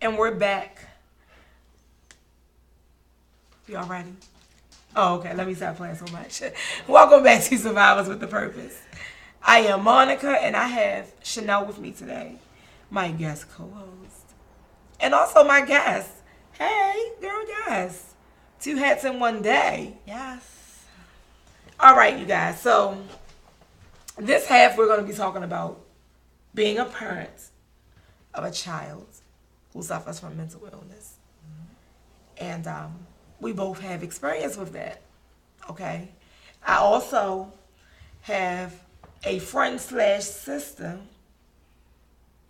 And we're back. Y'all ready? Oh, okay. Let me stop playing so much. Welcome back to Survivors with the Purpose. I am Monica, and I have Shannel with me today, my guest co-host, and also my guest. Hey, girl, yes. Two hats in one day. Yes. All right, you guys. So this half, we're going to be talking about being a parent of a child who suffers from mental illness. And we both have experience with that. Okay. I also have a friend slash sister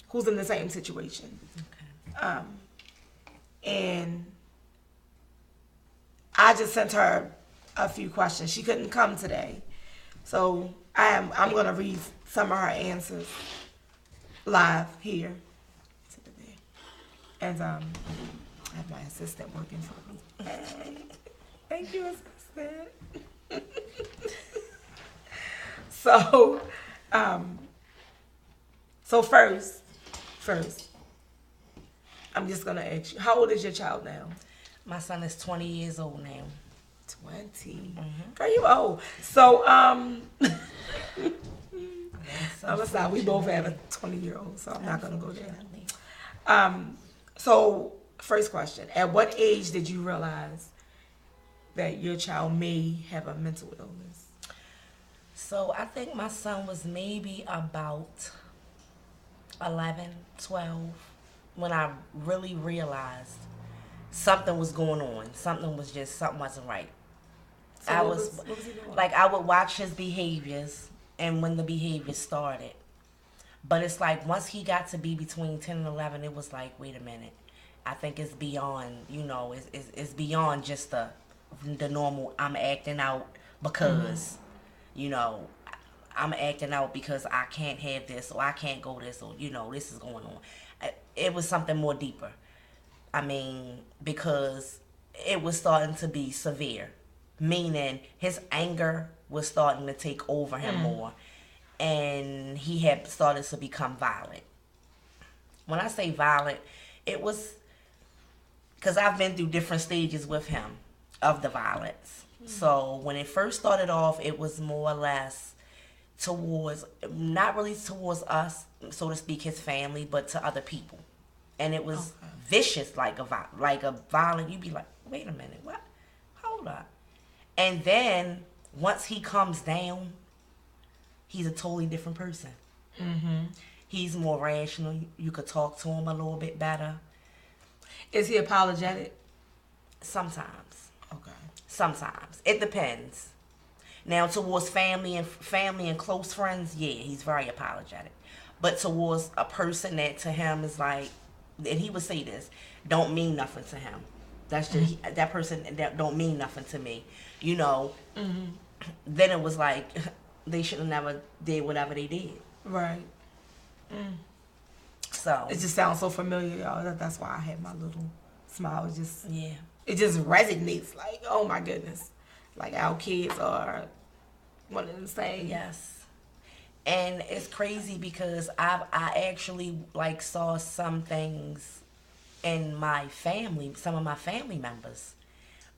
who's in the same situation. Okay. And I just sent her a few questions. She couldn't come today. So I'm gonna read some of her answers live here. And I have my assistant working for me. Thank you, assistant. So, first, I'm just gonna ask you, how old is your child now? My son is 20 years old now. 20. Mm-hmm. Girl, you old. So, we both have a 20-year-old, so I'm not gonna go there. So, first question: at what age did you realize that your child may have a mental illness? So I think my son was maybe about 11, 12 when I really realized something was going on. Something wasn't right. So what was he doing? Like, I would watch his behaviors and when the behavior started. But it's like once he got to be between 10 and 11, it was like, wait a minute. I think it's beyond, it's beyond just the normal I'm acting out because, I'm acting out because I can't have this or I can't go this or, this is going on. It was something more deeper. I mean, because it was starting to be severe, meaning his anger was starting to take over him more, and he had started to become violent. When I say violent, it was because I've been through different stages with him of the violence. So when it first started off, it was more or less towards, not really towards us, so to speak, his family, but to other people. And it was vicious, like a violent. You'd be like, wait a minute, what? Hold up. And then once he comes down, he's a totally different person. Mm-hmm. He's more rational. You could talk to him a little bit better. Is he apologetic? Sometimes. Okay. Sometimes. It depends. Now, towards family and close friends, yeah, he's very apologetic. But towards a person that to him is like, and he would say this, don't mean nothing to him. That's just that person that don't mean nothing to me. Then it was like they should have never did whatever they did. Right. So it just sounds so familiar, y'all. That's why I had my little smile. It just resonates. Like, oh my goodness, like our kids are one of the same. Yes. And it's crazy because I actually like saw some things in my family, some of my family members,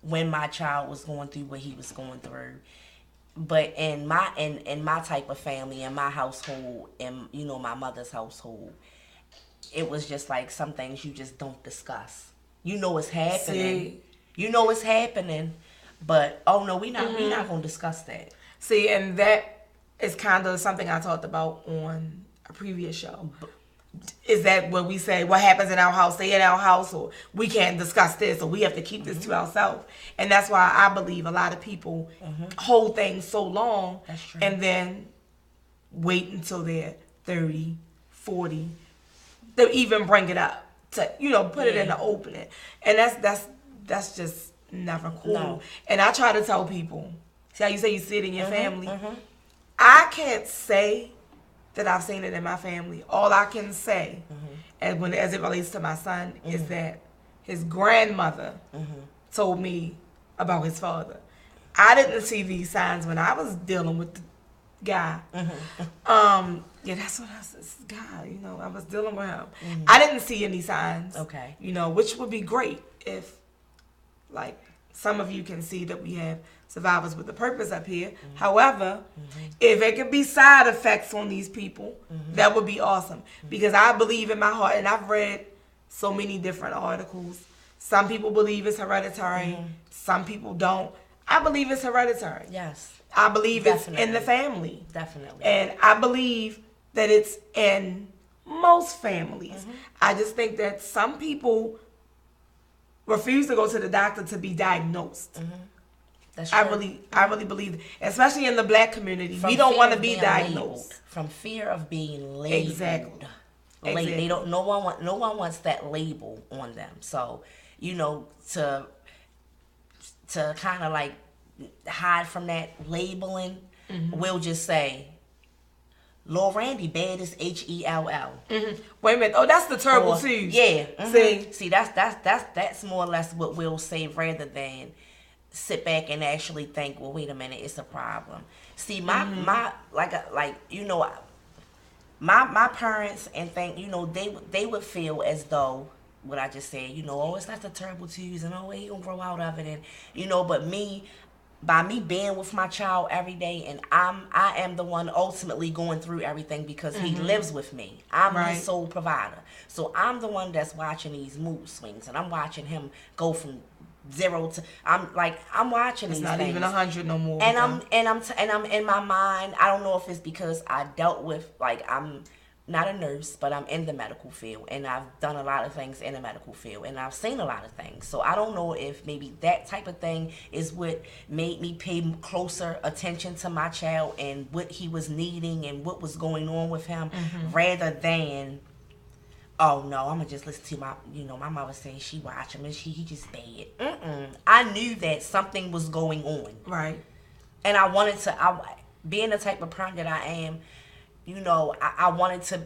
when my child was going through what he was going through. But in my type of family, in my household, in my mother's household, it was just like some things you just don't discuss. It's happening. It's happening, but oh no, we're not gonna discuss that. See, and that is kind of something I talked about on a previous show. Is that when we say what happens in our house, stay in our house, or we can't discuss this, or we have to keep this to ourselves? And that's why I believe a lot of people hold things so long and then wait until they're 30, 40 to even bring it up, to put it in the opening. And that's just never cool. No. And I try to tell people, see how you say you see it in your family? I can't say that I've seen it in my family. All I can say, as it relates to my son, is that his grandmother told me about his father. I didn't see these signs when I was dealing with guy. Yeah, that's what I said. Guy, you know, I was dealing with him. I didn't see any signs. Okay. You know, which would be great if, like, some of you can see that we have survivors with a purpose up here. However, if it could be side effects on these people, that would be awesome. Because I believe in my heart, and I've read so many different articles. Some people believe it's hereditary. Some people don't. I believe it's hereditary. Yes. I believe it's in the family. Definitely. And I believe that it's in most families. I just think that some people refuse to go to the doctor to be diagnosed. That's true. I really believe, especially in the black community, we don't want to be diagnosed. Labeled. From fear of being labeled. Exactly. They don't. No one wants that label on them. So, you know, to kind of like hide from that labeling, we'll just say, Lil Randy bad is HELL. Wait a minute. Oh, that's the terrible twos. Yeah. See, that's more or less what we'll say rather than sit back and actually think, well, wait a minute, it's a problem. See, my you know, my parents and think, you know, they would feel as though what I just said, you know, oh, it's not the terrible twos and oh, he gonna grow out of it, and you know, but by me being with my child every day, and I am the one ultimately going through everything because he lives with me. I'm his sole provider. So I'm the one that's watching these mood swings, and I'm watching him go from 0 to I'm watching it's these not things. even 100 no more. And I'm in my mind. I don't know if it's because I dealt with, like, I'm not a nurse, but I'm in the medical field, and I've done a lot of things in the medical field, and I've seen a lot of things. So I don't know if maybe that type of thing is what made me pay closer attention to my child and what he was needing and what was going on with him, rather than, oh no, I'm gonna just listen to my mother saying she watch him and he just bad. I knew that something was going on, right? And I wanted to, being the type of parent that I am, you know, I wanted to,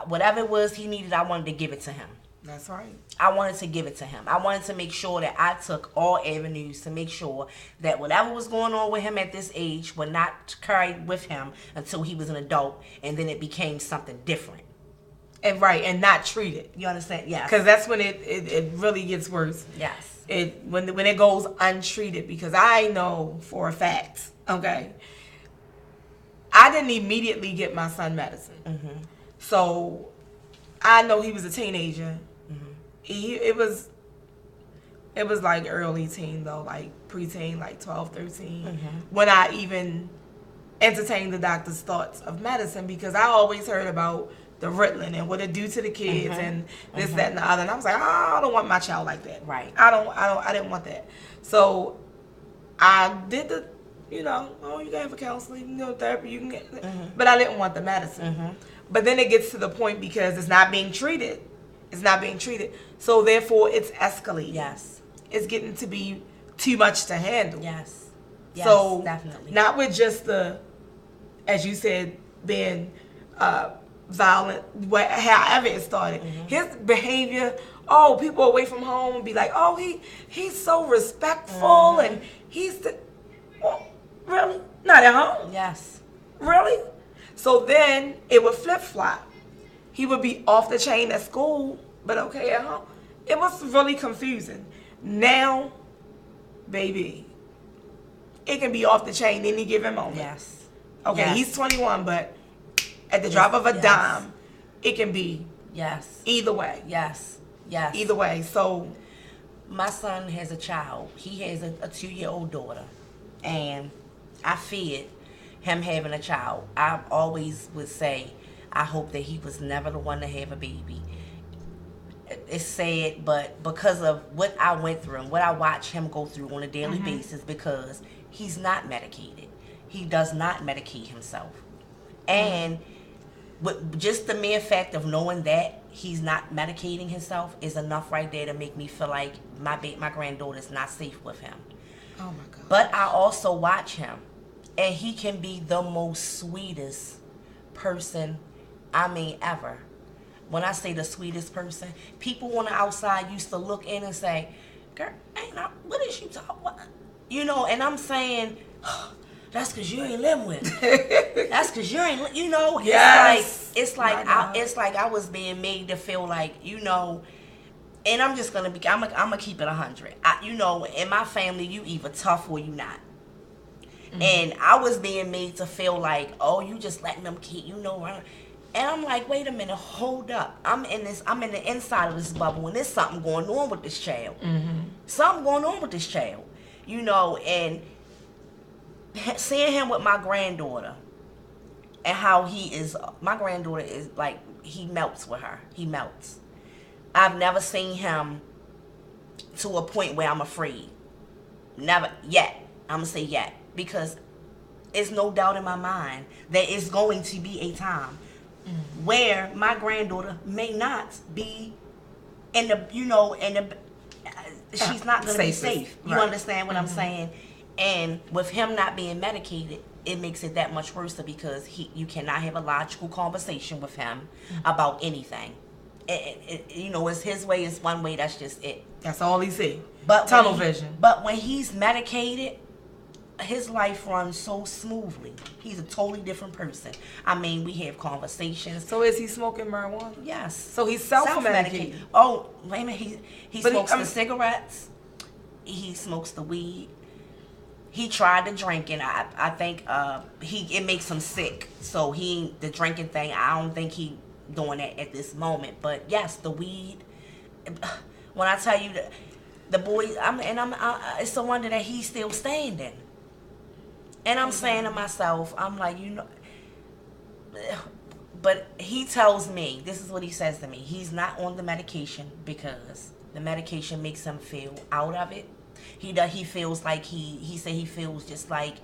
whatever it was he needed, I wanted to give it to him. That's right. I wanted to give it to him. I wanted to make sure that I took all avenues to make sure that whatever was going on with him at this age would not carry with him until he was an adult, and then it became something different. And and not treated. You understand? Yeah. Because that's when it really gets worse. Yes. When it goes untreated, because I know for a fact, okay, I didn't immediately get my son medicine. So I know he was a teenager. It was like early teen though, like preteen, like 12, 13, when I even entertained the doctor's thoughts of medicine, because I always heard about the Ritalin and what it do to the kids and this, that, and the other. And I was like, oh, I don't want my child like that. Right. I didn't want that. So I did the, you know, oh, you can have a counseling, you know, therapy, you can get, but I didn't want the medicine. But then it gets to the point because it's not being treated. It's not being treated. So therefore it's escalating. Yes. It's getting to be too much to handle. Yes. So definitely. Not with just the, as you said, being violent, however it started. His behavior, oh, people away from home would be like, oh, he's so respectful and he's the, well, really? Not at home? Yes. Really? So then it would flip-flop. He would be off the chain at school, but okay at home. It was really confusing. Now, baby, it can be off the chain any given moment. Yes. Okay, yes. He's 21, but at the drop of a dime, it can be either way. Yes. Either way. So my son has a child. He has a 2-year-old daughter. And I feared him having a child. I always would say, I hope that he was never the one to have a baby. It's sad, but because of what I went through and what I watch him go through on a daily basis, because he's not medicated. He does not medicate himself. And with just the mere fact of knowing that he's not medicating himself is enough right there to make me feel like my granddaughter is not safe with him. Oh my God. But I also watch him, and he can be the most sweetest person, ever. When I say the sweetest person, people on the outside used to look in and say, girl, what is you talking about? You know, and I'm saying, That's because you ain't living with her. That's because you ain't, you know. Yes. It's like I was being made to feel like, you know. And I'm just gonna be. I'm gonna keep it 100. You know, in my family, you either tough or you not. Mm-hmm. And I was being made to feel like, oh, you just letting them keep, you know. And I'm like, wait a minute, hold up. I'm in the inside of this bubble, and there's something going on with this child. Mm-hmm. Something going on with this child, you know. And seeing him with my granddaughter, and how he is, my granddaughter is like, he melts with her. He melts. I've never seen him to a point where I'm afraid. Never yet. I'm gonna say yet, because it's no doubt in my mind that it's going to be a time where my granddaughter may not be in the, you know, she's not going to be safe. You understand what I'm saying? And with him not being medicated, it makes it that much worse because you cannot have a logical conversation with him about anything. You know, it's his way, it's one way, that's just it. That's all he see. But tunnel vision. But when he's medicated, his life runs so smoothly. He's a totally different person. I mean, we have conversations. So is he smoking marijuana? Yes. So he's self-medicated. Oh, wait a minute. He smokes the cigarettes. He smokes the weed. He tried the drinking. I think it makes him sick. So the drinking thing, I don't think he doing that at this moment. But yes, the weed. When I tell you the boy, it's a wonder that he's still standing. And I'm saying to myself, I'm like, you know, but he tells me, this is what he says to me, he's not on the medication because the medication makes him feel out of it. He feels like he said he feels just like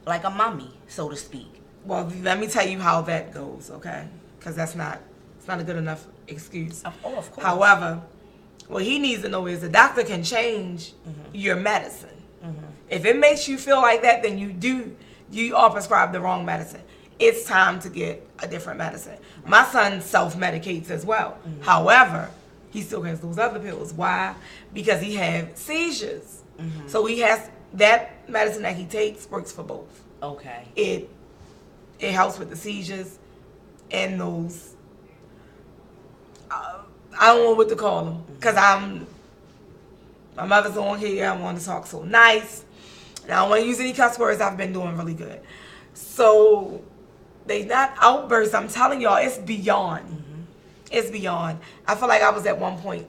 a mummy, so to speak. Well, let me tell you how that goes, okay? Because it's not a good enough excuse. Oh, of course. However, what he needs to know is the doctor can change your medicine. Mm-hmm. If it makes you feel like that, then you are prescribed the wrong medicine. It's time to get a different medicine. My son self-medicates as well. Mm-hmm. However, he still has those other pills. Why? Because he has seizures. Mm-hmm. So he has that medicine that he takes works for both. Okay. It helps with the seizures and those. I don't know what to call them because my mother's on here. I want to talk so nice. And I don't want to use any cuss words. I've been doing really good. So they not outbursts. I'm telling y'all, it's beyond. Mm-hmm. It's beyond. I feel like I was at one point,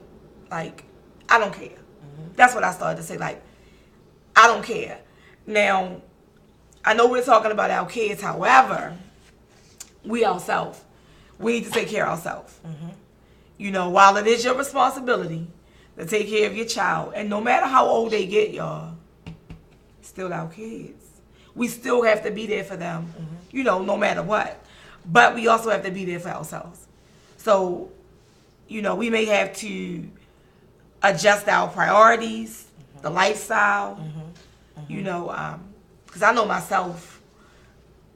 like, I don't care. Mm-hmm. That's what I started to say, like, I don't care. Now, I know we're talking about our kids. However, we ourselves, we need to take care of ourselves. Mm-hmm. You know, while it is your responsibility to take care of your child, and no matter how old they get, y'all, still our kids. We still have to be there for them, you know, no matter what. But we also have to be there for ourselves. So, you know, we may have to adjust our priorities, the lifestyle, you know, because I know myself,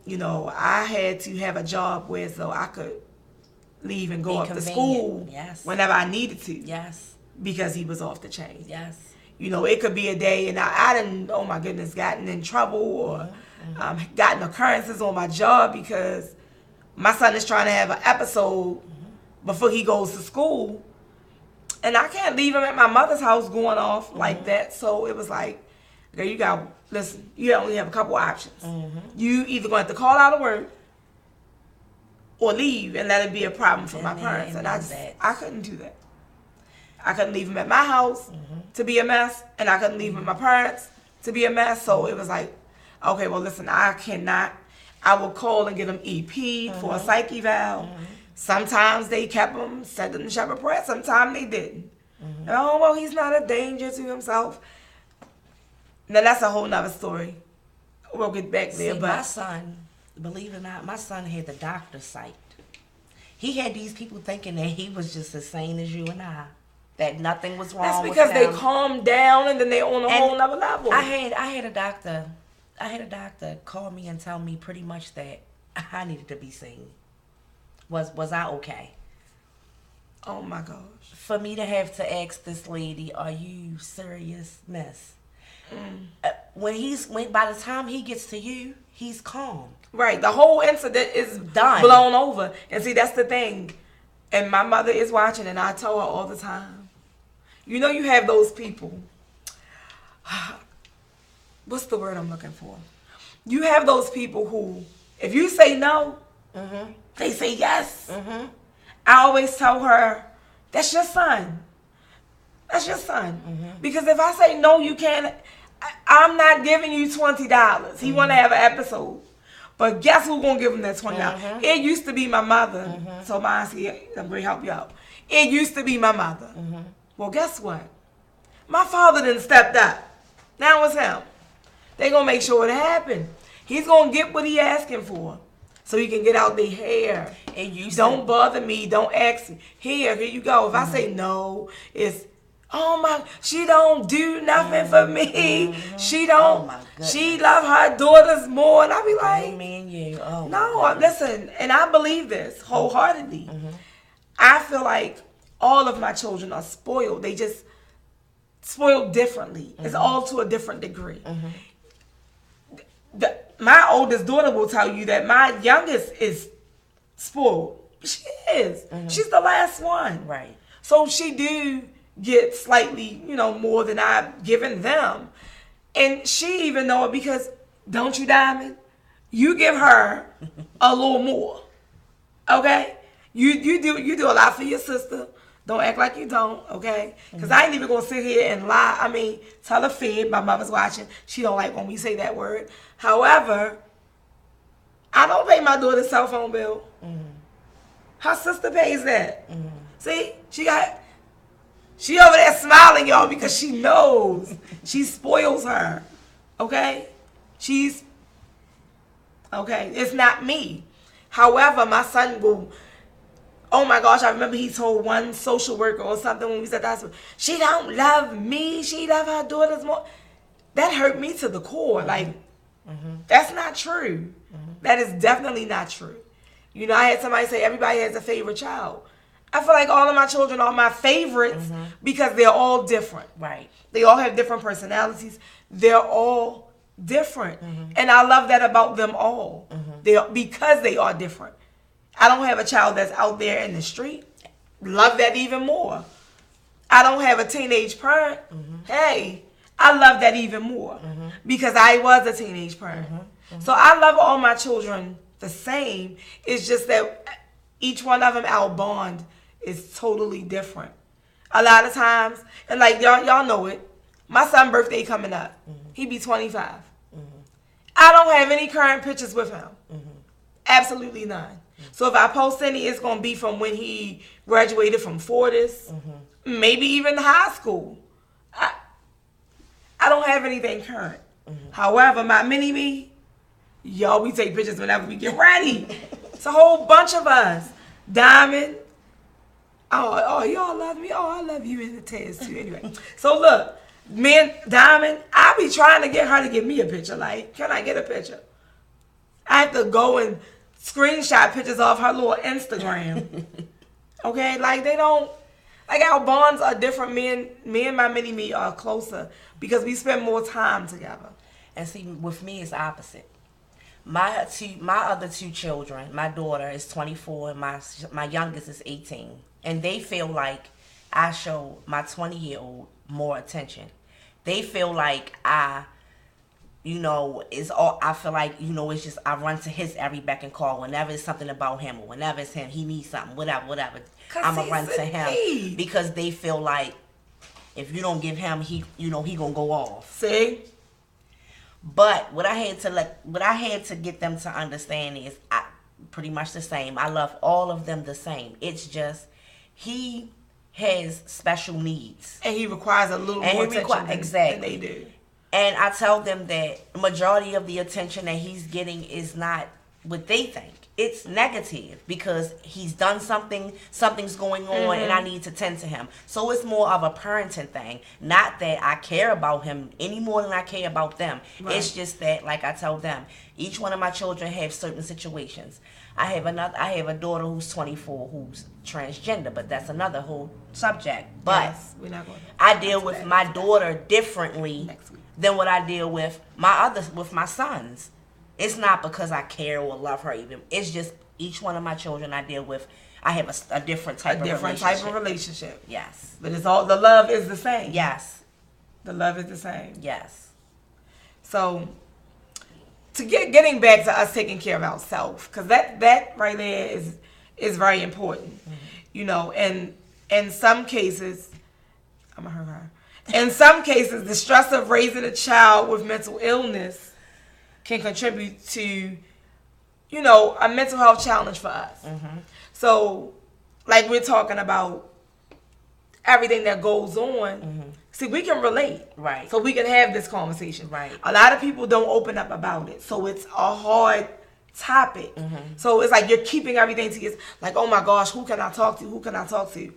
you know, I had to have a job where so I could leave and go up to school whenever I needed to. Yes. Because he was off the chain. Yes. You know, it could be a day and I didn't, oh my goodness, gotten in trouble or gotten occurrences on my job because my son is trying to have an episode before he goes to school. And I can't leave him at my mother's house going off like that. So it was like, girl, you only have a couple options. You either going to have to call out of work or leave and let it be a problem for my parents. And I couldn't do that. I couldn't leave him at my house to be a mess, and I couldn't leave him at my parents to be a mess. So it was like, okay, well, listen, I cannot. I would call and get him EP for a psych eval. Sometimes they kept him, sent him to Shepherd Prayer. Sometimes they didn't. Oh, well, he's not a danger to himself. Now, that's a whole nother story. We'll get back there. See, but my son, believe it or not, my son had the doctor psyched. He had these people thinking that he was just as sane as you and I. That nothing was wrong with him. That's because they calm down and then they on a whole nother level. I had a doctor call me and tell me pretty much that I needed to be seen. Was I okay? Oh my gosh. For me to have to ask this lady, are you serious, miss? by the time he gets to you, he's calm. Right. The whole incident is Done. blown over. And see, that's the thing. And my mother is watching, and I tell her all the time. You know, you have those people. What's the word I'm looking for? You have those people who, if you say no, they say yes. I always tell her, that's your son. That's your son. Because if I say no, you can't. I'm not giving you $20. He want to have an episode. But guess who's going to give him that $20? It used to be my mother. So mine said, I'm going to help you out. It used to be my mother. Well, guess what? My father done stepped up. Now it's him. They going to make sure it happened. He's going to get what he asking for. So he can get out their hair. Don't bother me. Don't ask me. Here you go. If I say no, it's, oh my, she don't do nothing for me. She don't, she love her daughters more. And I be like, Amen, you. Oh no, listen, and I believe this wholeheartedly. I feel like all of my children are spoiled. They just spoiled differently. It's all to a different degree. My oldest daughter will tell you that my youngest is spoiled. She is. She's the last one. Right. So she do get slightly, more than I've given them. And she even know it because, don't you, Diamond? You give her a little more. Okay? You do a lot for your sister. Don't act like you don't, okay? Because I ain't even going to sit here and lie. I mean, tell a fib. My mother's watching. She don't like when we say that word. However, I don't pay my daughter's cell phone bill. Her sister pays that. See? She over there smiling, y'all, because she knows. She spoils her. Okay? Okay? It's not me. However, my son will... Oh my gosh, I remember he told one social worker or something when we was at the hospital, she don't love me, she love her daughters more. That hurt me to the core. Like, that's not true. That is definitely not true. I had somebody say everybody has a favorite child. I feel like all of my children are my favorites because they're all different. Right. They all have different personalities. They're all different. And I love that about them all. Because they are different. I don't have a child that's out there in the street. Love that even more. I don't have a teenage parent. Hey, I love that even more because I was a teenage parent. So I love all my children the same. It's just that each one of them, our bond is totally different. A lot of times, and like y'all know it, my son's birthday coming up. He be 25. I don't have any current pictures with him. Absolutely none. So if I post any, it's going to be from when he graduated from Fortis, maybe even high school. I don't have anything current. However, my mini-me, y'all, we take pictures whenever we get ready. It's a whole bunch of us. Diamond. Oh, y'all love me. Oh, I love you in the test too. Anyway, so look, Diamond, I be trying to get her to give me a picture. Like, can I get a picture? I have to go and screenshot pictures off her little Instagram. Okay, like they don't, like our bonds are different. Me and my mini-me are closer because we spend more time together. And see, with me, it's opposite. My other two children, my daughter is 24 and my youngest is 18. And they feel like I show my 20-year-old more attention. They feel like I feel like, it's just, I run to his every beck and call whenever it's something about him or whenever it's him, he needs something, whatever. I'm going to run to him because they feel like if you don't give him, he going to go off. See? But what I had to get them to understand is pretty much the same. I love all of them the same. It's just he has special needs. And he requires a little more attention than they do. And I tell them that the majority of the attention that he's getting is not what they think. It's negative because he's done something's going on, and I need to tend to him. So it's more of a parenting thing. Not that I care about him any more than I care about them. Right. It's just that, like I tell them, each one of my children have certain situations. I have a daughter who's 24 who's transgender, but that's another whole subject. But yes, we're not going to I deal with my daughter differently than what I deal with with my sons. It's not because I care or love her even. It's just each one of my children I deal with, I have a different type of relationship. Yes. But it's all, the love is the same. Yes. The love is the same. Yes. So, to getting back to us taking care of ourselves, because that right there is very important. Mm-hmm. You know, and in some cases, I'm going to hurt her. In some cases, the stress of raising a child with mental illness can contribute to, you know, a mental health challenge for us. Mm-hmm. So, like we're talking about everything that goes on. Mm-hmm. See, we can relate. Right. So we can have this conversation. Right. A lot of people don't open up about it. So it's a hard topic. Mm-hmm. So it's like you're keeping everything to yourself. Like, oh my gosh, who can I talk to? Who can I talk to?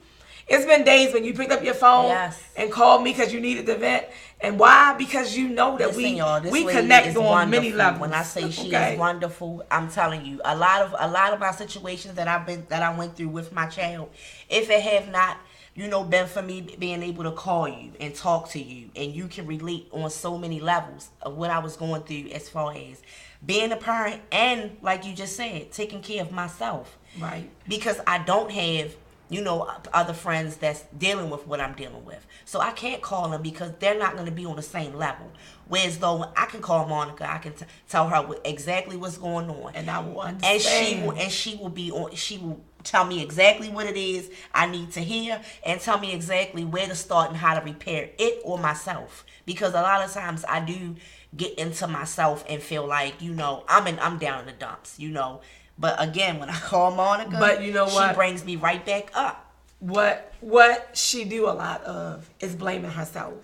It's been days when you picked up your phone and called me because you needed to vent. And why? Because you know that we connect on many levels. When I say she is wonderful, I'm telling you, a lot of my situations that I went through with my child, if it have not, you know, been for me being able to call you and talk to you, and you can relate on so many levels of what I was going through as far as being a parent and, like you just said, taking care of myself. Right. Because I don't have, you know, other friends that's dealing with what I'm dealing with. So I can't call them because they're not going to be on the same level. Whereas though I can call Monica, I can tell her exactly what's going on. And I will understand. And she will tell me exactly what it is I need to hear and tell me exactly where to start and how to repair it or myself. Because a lot of times I do get into myself and feel like, you know, I'm down in the dumps, you know. But again, when I call Monica, but you know what? She brings me right back up. What she do a lot of is blaming herself.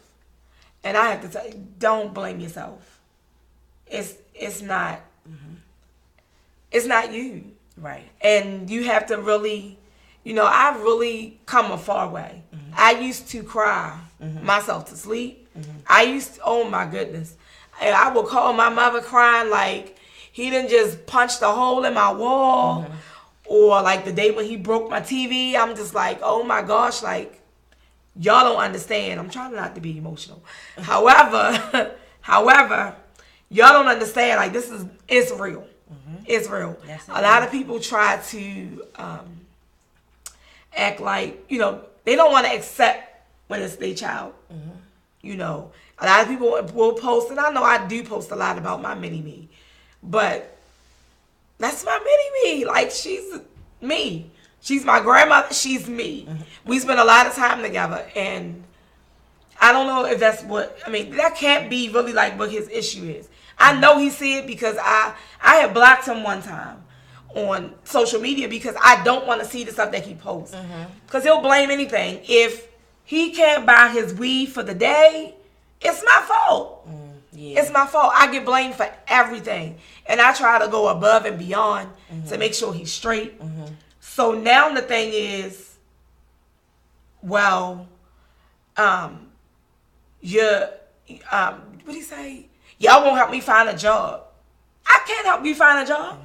And I have to tell you, don't blame yourself. It's not it's not you. Right. And you have to really, you know, I've really come a far way. Mm-hmm. I used to cry myself to sleep. Mm-hmm. I used to, oh my goodness. I would call my mother crying like he done just punched a hole in my wall. Mm-hmm. Or like the day when he broke my TV, I'm just like, oh my gosh, like, y'all don't understand. I'm trying not to be emotional. However, y'all don't understand, like, it's real. Mm-hmm. It's real. Yes, a lot of people try to act like, you know, they don't want to accept when it's their child. Mm-hmm. You know, a lot of people will post, and I know I do post a lot about my mini-me, but that's my mini-me. Like, she's me. She's my grandmother. She's me. Mm-hmm. We spend a lot of time together, and I don't know if that's what, I mean, that can't be really like what his issue is. I know he see it because I had blocked him one time on social media because I don't want to see the stuff that he posts. Because he'll blame anything. If he can't buy his weed for the day, it's my fault. Yeah. It's my fault. I get blamed for everything. And I try to go above and beyond to make sure he's straight. So now the thing is, well, what do you say? Y'all won't help me find a job. I can't help you find a job.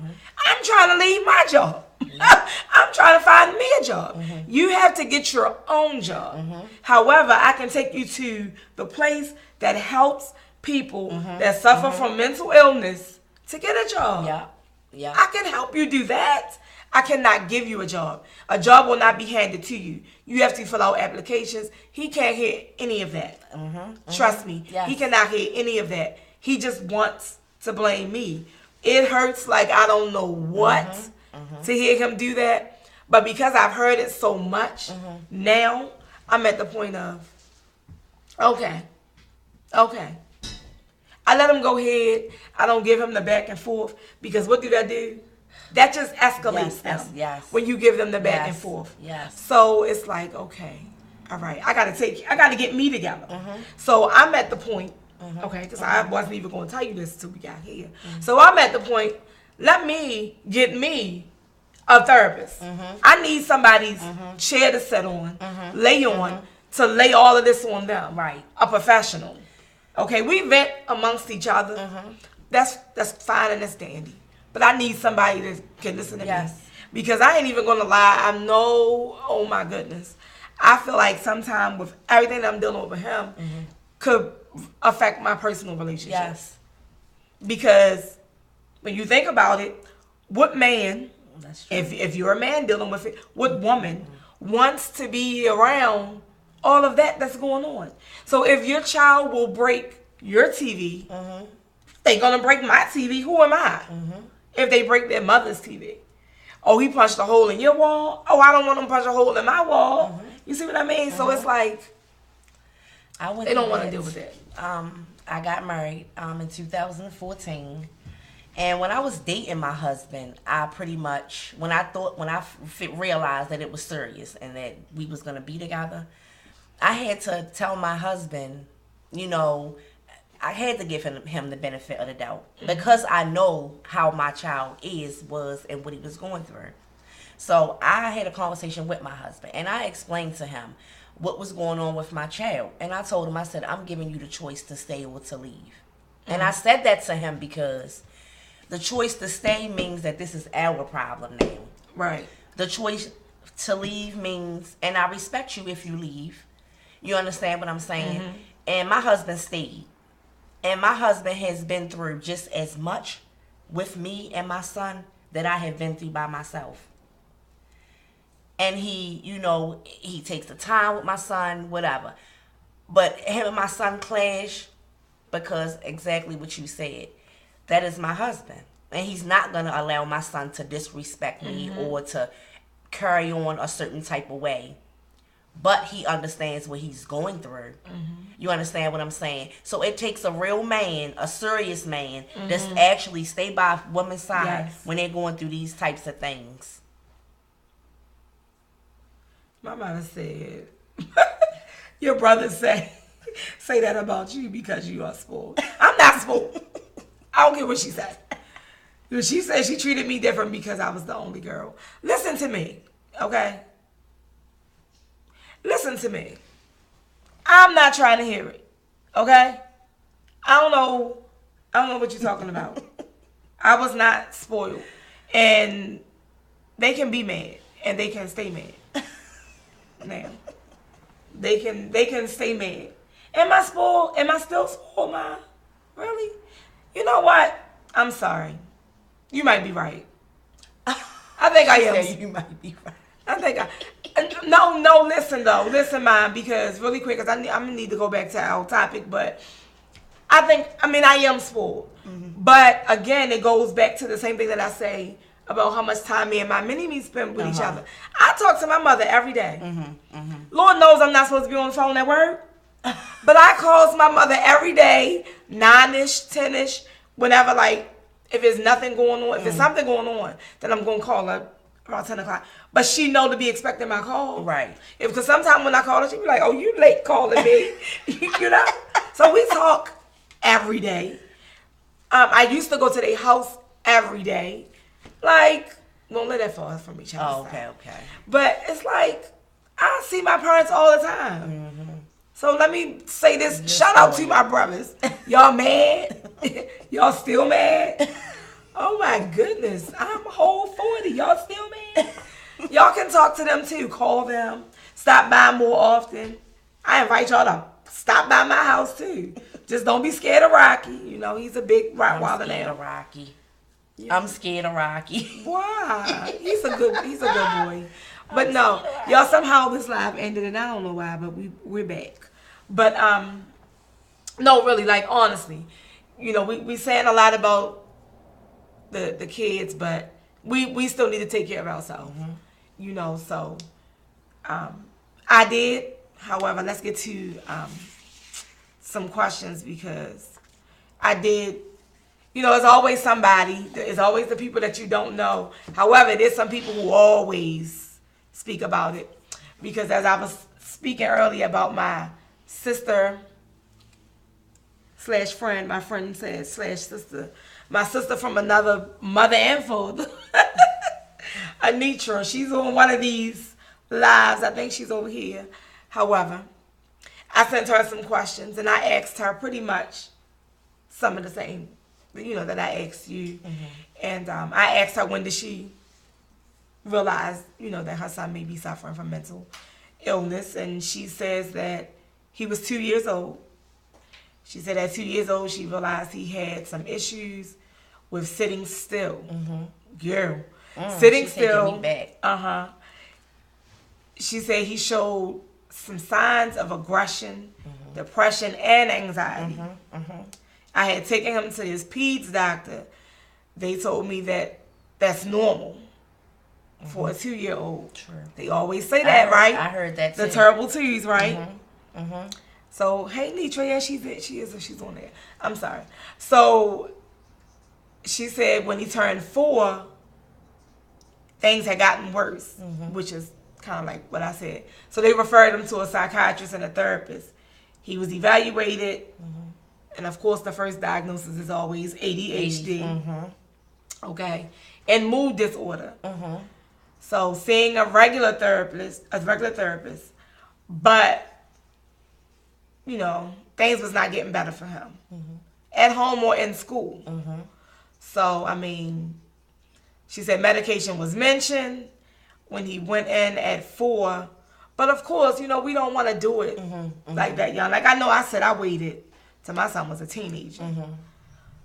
I'm trying to leave my job. I'm trying to find me a job. You have to get your own job. However, I can take you to the place that helps people that suffer from mental illness to get a job. Yeah. I can help you do that. I cannot give you a job. A job will not be handed to you. You have to fill out applications. He can't hear any of that. Trust me. Yes. He cannot hear any of that. He just wants to blame me. It hurts like I don't know what to hear him do that. But because I've heard it so much, now I'm at the point of, okay. I let him go ahead. I don't give him the back and forth because what do that do? That just escalates them when you give them the back and forth. So it's like, okay, all right, I gotta get me together. So I'm at the point, okay, because I wasn't even going to tell you this until we got here. So I'm at the point, let me get me a therapist. I need somebody's chair to sit on, lay on, to lay all of this on them. Right. A professional. Okay, we vent amongst each other. That's fine and that's dandy. But I need somebody that can listen to me. Because I ain't even going to lie. I know, oh my goodness. I feel like sometimes with everything that I'm dealing with him, could affect my personal relationship. Yes. Because when you think about it, what man, That's true. if you're a man dealing with it, what woman wants to be around all of that that's going on? So if your child will break your TV, they gonna break my TV. Who am I? If they break their mother's TV. Oh, he punched a hole in your wall. Oh, I don't want him to punch a hole in my wall. You see what I mean? So it's like they don't want to deal with that. I got married in 2014, and when I was dating my husband, I pretty much when I realized that it was serious and that we was gonna be together, I had to tell my husband, you know, I had to give him the benefit of the doubt because I know how my child was, and what he was going through. So I had a conversation with my husband, and I explained to him what was going on with my child. And I told him, I said, I'm giving you the choice to stay or to leave. And I said that to him because the choice to stay means that this is our problem now. Right. The choice to leave means, and I respect you if you leave. You understand what I'm saying? And my husband stayed. And my husband has been through just as much with me and my son that I have been through by myself. And he, you know, he takes the time with my son, whatever. But him and my son clash because exactly what you said. That is my husband. And he's not going to allow my son to disrespect me or to carry on a certain type of way. But he understands what he's going through. You understand what I'm saying? So it takes a real man, a serious man, that's actually stay by a woman's side when they're going through these types of things. My mother said, your brother say that about you because you are spoiled. I'm not spoiled. I don't care what she said. She said she treated me different because I was the only girl. Listen to me, okay? Listen to me. I'm not trying to hear it, okay? I don't know what you're talking about. I was not spoiled. And they can be mad and they can stay mad. Now, they can stay mad. Am I spoiled? Am I still spoiled, Ma? Really? You know what? I'm sorry. You might be right. I think I am. You might be right. I think no, listen though. Listen, Mom, because really quick, because I'm going to need to go back to our topic, but I am spoiled. But again, it goes back to the same thing that I say about how much time me and my mini-me spend with each other. I talk to my mother every day. Lord knows I'm not supposed to be on the phone at work. But I calls my mother every day, 9-ish, 10-ish, whenever, like, if there's nothing going on, if there's something going on, then I'm going to call her around 10 o'clock. But she know to be expecting my call. Right. Because sometimes when I call her, she be like, oh, you late calling me. You know? So we talk every day. I used to go to their house every day. Like, don't let that fall from each other. Oh, okay. But it's like, I see my parents all the time. So let me say this. Shout out to my brothers. Y'all mad? Y'all still mad? Oh my goodness. I'm whole 40. Y'all still mad? Y'all can talk to them too. Call them. Stop by more often. I invite y'all to stop by my house too. Just don't be scared of Rocky. You know, he's a big Rottweiler now. I'm scared of Rocky. Yeah. I'm scared of Rocky. Why? He's a good boy. But no, y'all, somehow this live ended and I don't know why, but we're back. But no, really, like honestly, you know, we saying a lot about the kids, but we still need to take care of ourselves. You know, so I did. However, let's get to some questions because I did. You know, there's always somebody. There's always the people that you don't know. However, there's some people who always speak about it. Because as I was speaking earlier about my sister / friend, my friend said / sister, my sister from another mother and father, Anetra, she's on one of these lives. I think she's over here. However, I sent her some questions and I asked her pretty much some of the same, you know, that I asked you. And I asked her when did she realize, you know, that her son may be suffering from mental illness. And she says that he was 2 years old She said at 2 years old, she realized he had some issues with sitting still. Girl, sitting still. Taking me back. She said he showed some signs of aggression, depression, and anxiety. I had taken him to his peds doctor. They told me that that's normal for a 2-year-old. True. They always say that, right? I heard that too. The terrible twos, right? So, hey, Anetra, yeah, she's on there. I'm sorry. So, she said when he turned 4, things had gotten worse, which is kind of like what I said. So, they referred him to a psychiatrist and a therapist. He was evaluated, and of course, the first diagnosis is always ADHD, okay, and mood disorder. So, seeing a regular therapist, but you know, things was not getting better for him at home or in school. So, I mean, she said medication was mentioned when he went in at 4. But of course, you know, we don't want to do it like that young. Like I know I said I waited till my son was a teenager.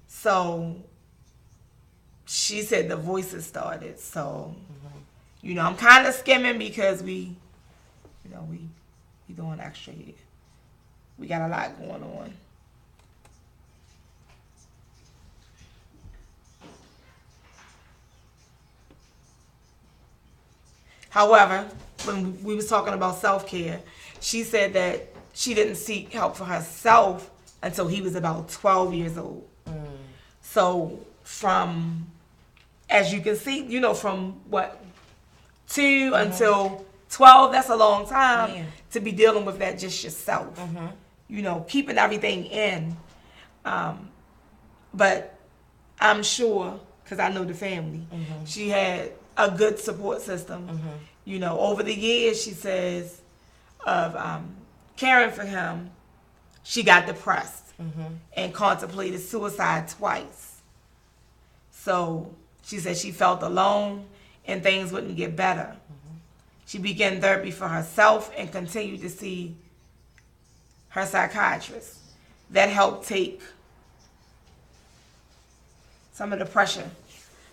So, she said the voices started. So, you know, I'm kind of skimming because we doing extra here. We got a lot going on. However, when we was talking about self-care, she said that she didn't seek help for herself until he was about 12 years old. So from, as you can see, you know, from what, 2 until 12, that's a long time to be dealing with that just yourself. You know, keeping everything in. But I'm sure, because I know the family, she had a good support system. You know, over the years, she says, of caring for him, she got depressed and contemplated suicide twice. So she said she felt alone and things wouldn't get better. She began therapy for herself and continued to see her psychiatrist. That helped take some of the pressure.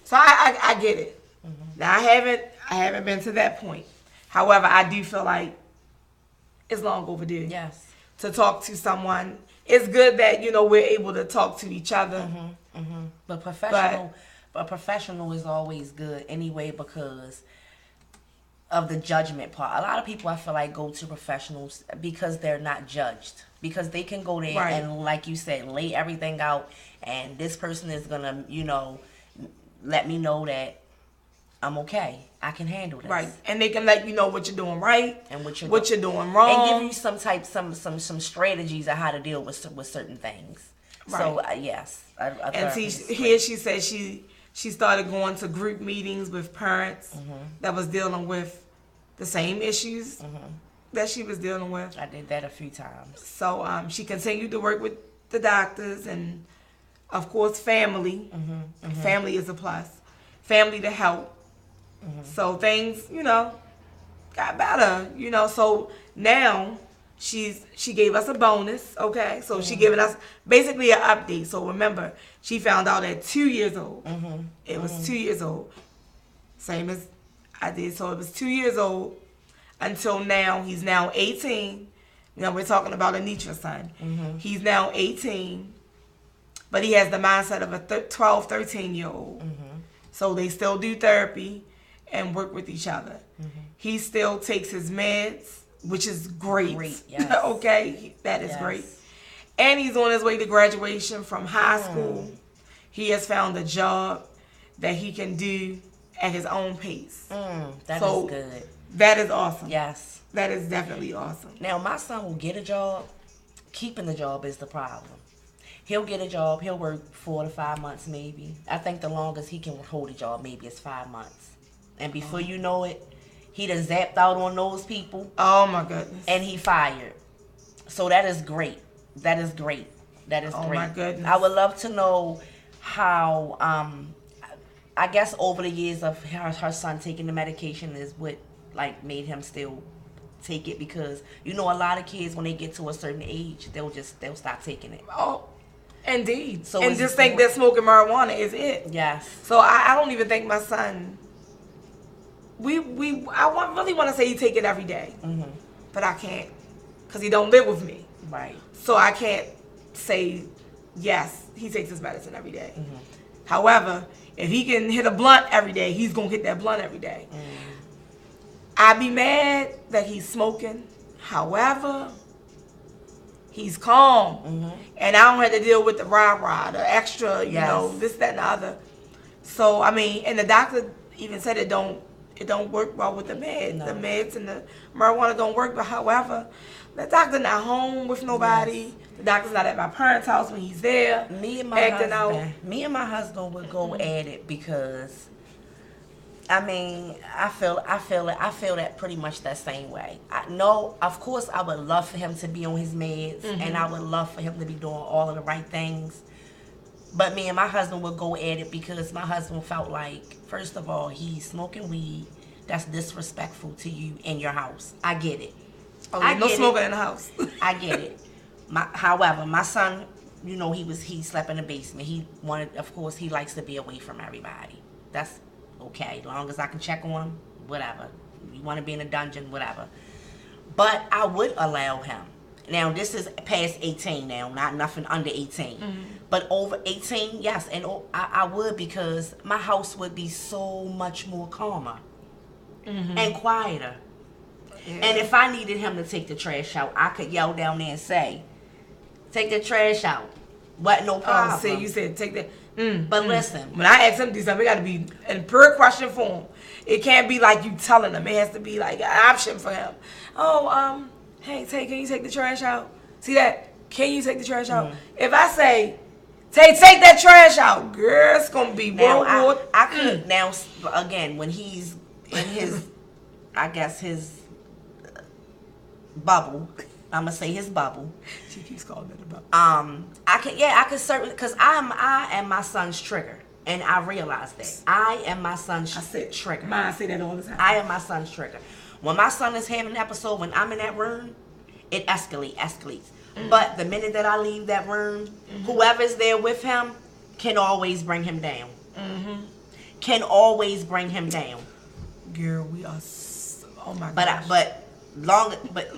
So I get it. Now I haven't been to that point. However, I do feel like it's long overdue. Yes. To talk to someone. It's good that, you know, we're able to talk to each other. But a professional is always good anyway because of the judgment part. A lot of people I feel like go to professionals because they're not judged. Because they can go there and, like you said, lay everything out, and this person is gonna, you know, let me know that I'm okay. I can handle this. Right. And they can let you know what you're doing right and what you're doing wrong, and give you some strategies of how to deal with certain things. Right. So yes. And see, here she said she started going to group meetings with parents that was dealing with the same issues that she was dealing with. I did that a few times. So she continued to work with the doctors and, of course, family. Family is a plus. Family to help. So things, you know, got better. You know, so now she gave us a bonus. Okay, so she giving us basically an update. So remember, she found out at 2 years old. It was 2 years old, same as I did. So it was 2 years old until now. He's now 18. You know, we're talking about Anetra's son. He's now 18, but he has the mindset of a 12, 13-year-old. So they still do therapy and work with each other. He still takes his meds, which is great. Yes. Okay, that is great. And he's on his way to graduation from high school. He has found a job that he can do at his own pace. That is good. That is awesome. Yes. That is definitely awesome. Now, my son will get a job. Keeping the job is the problem. He'll get a job. He'll work 4 to 5 months maybe. I think the longest he can hold a job maybe is 5 months. And before you know it, he done zapped out on those people. Oh, my goodness. And he fired. So that is great. That is great. That is great. Oh, my goodness. I would love to know how, I guess over the years of her son taking the medication is what, like, made him still take it, because you know a lot of kids, when they get to a certain age, they'll stop taking it. Oh, indeed. So and just think that smoking marijuana is it. Yes. So I don't even think my son. Really want to say he take it every day, but I can't, because he don't live with me. Right. So I can't say yes, he takes his medicine every day. However, if he can hit a blunt every day, he's gonna hit that blunt every day. I'd be mad that he's smoking. However, he's calm, and I don't have to deal with the rah-rah, the extra, you know, this, that, and the other. So I mean, and the doctor even said it don't work well with the meds. No. The meds and the marijuana don't work. But however, the doctor not home with nobody. Yes. The doctor's not at my parents' house when he's there. Me and my husband would go at it, because I mean, I feel that pretty much that same way. Of course I would love for him to be on his meds, and I would love for him to be doing all of the right things. But me and my husband would go at it, because my husband felt like, first of all, he's smoking weed. That's disrespectful to you in your house. I get it. Oh, no smoking in the house. I get it. However, my son, you know, he slept in the basement. Of course, he likes to be away from everybody. That's okay, as long as I can check on him, whatever. You want to be in a dungeon, whatever. But I would allow him. Now, this is past 18 now, not nothing under 18. But over 18, yes, and I would, because my house would be so much more calmer and quieter. Yeah. And if I needed him to take the trash out, I could yell down there and say, take the trash out. What, no problem. See, you said take that. But listen. When I ask him to do something, it got to be in pure question form. It can't be like you telling him. It has to be like an option for him. Oh, hey, can you take the trash out? See that? Can you take the trash out? If I say, take that trash out, girl, it's going to be now, I could, now, again, when he's in his, I guess, his bubble, I'm going to say his bubble. She keeps calling it a bubble. I could certainly, because I am my son's trigger. And I realize that. I am my son's trigger. I say that all the time. I am my son's trigger. When my son is having an episode, when I'm in that room, it escalates. But the minute that I leave that room, whoever's there with him can always bring him down. Can always bring him down. Girl, we are oh my gosh. But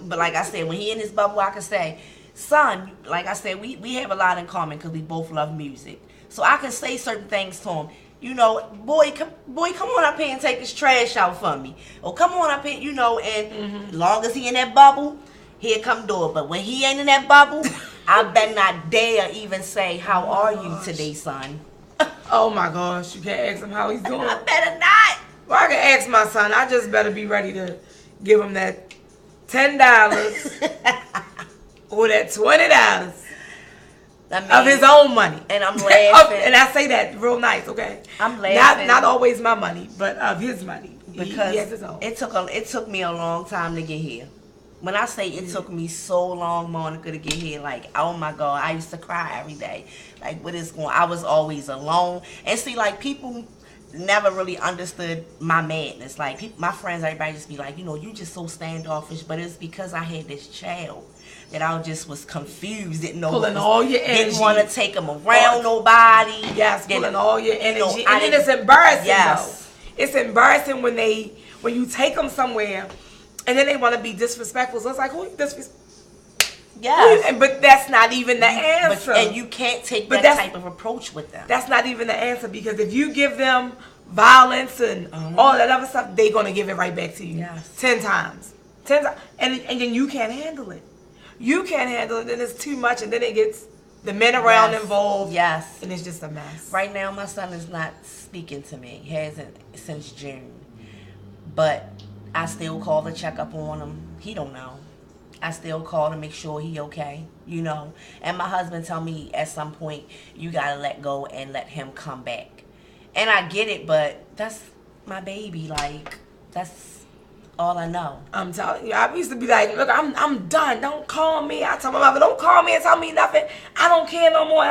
like I said, when he in his bubble, I can say, son, like I said, we have a lot in common, because we both love music. So I can say certain things to him. You know, boy, come on up here and take this trash out for me. Or come on up here, you know, and long as he in that bubble, he'll come do it. But when he ain't in that bubble, I better not dare even say, how are you today, son? Oh my gosh, you can't ask him how he's doing. I better not. Well, I can ask my son. I just better be ready to give him that $10 or that $20. Of his own money. And I'm laughing. And I say that real nice, okay? I'm laughing. Not always my money, but of his money. Because he has his own. It took me a long time to get here. When I say it took me so long, Monica, to get here, like, oh my God, I used to cry every day. Like, what is going on? I was always alone. And see, like, people never really understood my madness. Like, my friends, everybody just be like, you know, you just so standoffish. But it's because I had this child that I just was confused, didn't know, pulling all your energy, didn't want to take him around nobody. Yes, pulling all your energy, you know, and then it's embarrassing. Though. It's embarrassing when you take them somewhere, and then they want to be disrespectful. So it's like, who you disrespect? Yes, but that's not even the answer. And you can't take that type of approach with them. That's not even the answer, because if you give them violence and all that other stuff, they're gonna give it right back to you. 10 times, and then you can't handle it. You can't handle it, then it's too much, and then it gets the men around involved. Yes. And it's just a mess. Right now, my son is not speaking to me. He hasn't since June. But I still call to check up on him. He don't know. I still call to make sure he okay, you know. And my husband tell me at some point, you got to let go and let him come back. And I get it, but that's my baby. Like, that's all I know. I'm telling you, I used to be like, look, I'm done. Don't call me. I tell my mother, don't call me and tell me nothing. I don't care no more.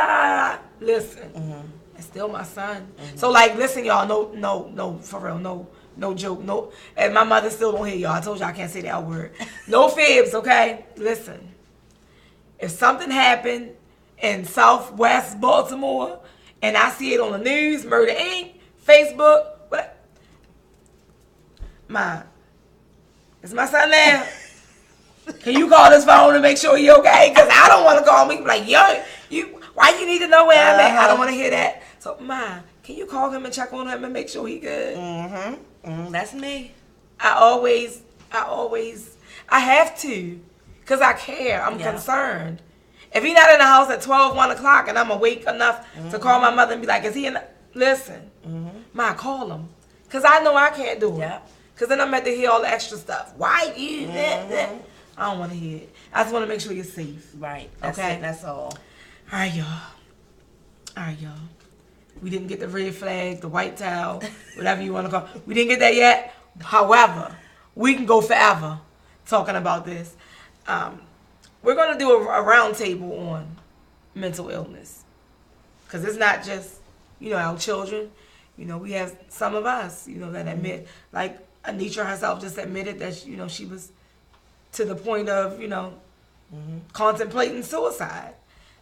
Listen, it's still my son. So like, listen, y'all, no, for real, no No joke. No, and my mother still don't hear y'all. I told y'all I can't say that word. No fibs, okay? Listen. If something happened in Southwest Baltimore and I see it on the news, Murder Inc., Facebook, what? Is my son there? Can you call this phone and make sure he okay? Because I don't want to call me like, yo, why you need to know where I'm at? I don't want to hear that. So, Ma, can you call him and check on him and make sure he good? That's me. I have to. Because I care. I'm concerned. If he's not in the house at 12, 1 o'clock and I'm awake enough to call my mother and be like, is he in the... Listen, Ma, call him. Because I know I can't do it. Because then I'm at to hear all the extra stuff. Why you... I don't want to hear it. I just want to make sure you're safe. Right. That's okay? It. That's all. All right, y'all. We didn't get the red flag, the white towel, whatever you want to call it. We didn't get that yet. However, we can go forever talking about this. We're going to do a round table on mental illness. Because it's not just, our children. We have some of us, that admit. Like Anetra herself just admitted that, she was to the point of, contemplating suicide.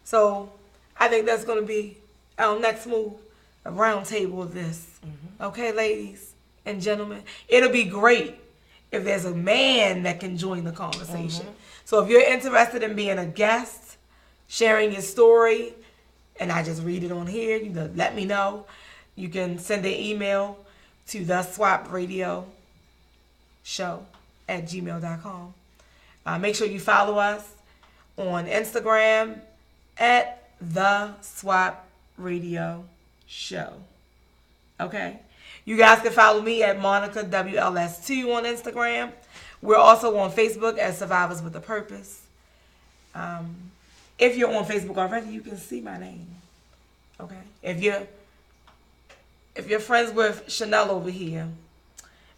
So I think that's going to be our next move, a round table of this. Okay, ladies and gentlemen? It'll be great if there's a man that can join the conversation. So if you're interested in being a guest, sharing your story, and I just read it on here, let me know. You can send an email to theswapradioshow@gmail.com. Make sure you follow us on Instagram at The Swap Radio Show. Okay? You guys can follow me at Monica WLS2 on Instagram. We're also on Facebook as Survivors with a Purpose. If you're on Facebook already, you can see my name. Okay? If you're friends with Shannel over here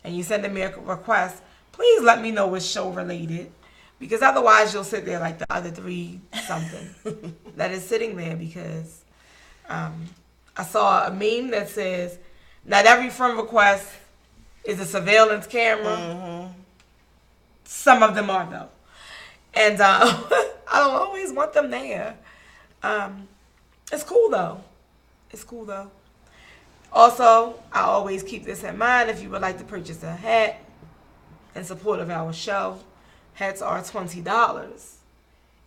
and you send me a request, please let me know it's show related. Because otherwise you'll sit there like the other three something that is sitting there because I saw a meme that says, not every friend request is a surveillance camera. Some of them are though. And I don't always want them there. It's cool though. Also, I always keep this in mind. If you would like to purchase a hat in support of our show, hats are $20.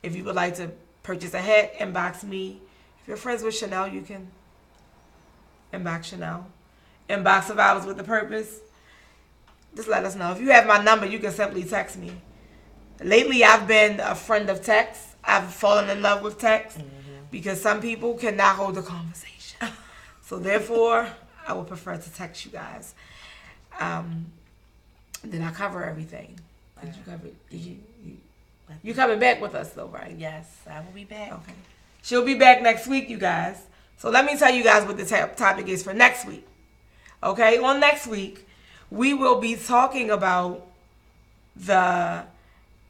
If you would like to purchase a hat, inbox me. If you're friends with Shannel, you can inbox Shannel. Inbox Survivors with a Purpose. Just let us know. If you have my number, you can simply text me. Lately, I've been a friend of text. I've fallen in love with text because some people cannot hold a conversation. So therefore, I would prefer to text you guys. Then I cover everything. Did you cover? You coming back with us though, right? Yes, I will be back. Okay. She'll be back next week, you guys. So let me tell you guys what the topic is for next week. Okay, on next week, we will be talking about the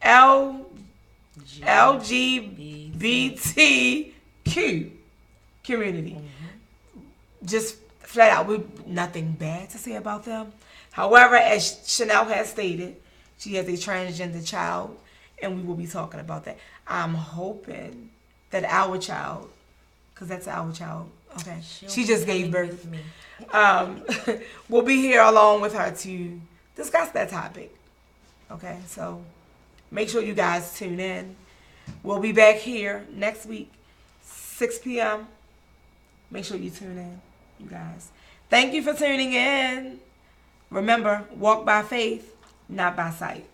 LGBTQ community. Just flat out, nothing bad to say about them. However, as Shannel has stated, she has a transgender child, and we will be talking about that. I'm hoping that our child, because that's our child, okay, she just gave birth, we'll be here along with her to discuss that topic. Okay, so make sure you guys tune in. We'll be back here next week, 6 p.m. Make sure you tune in, you guys. Thank you for tuning in. Remember, walk by faith, not by sight.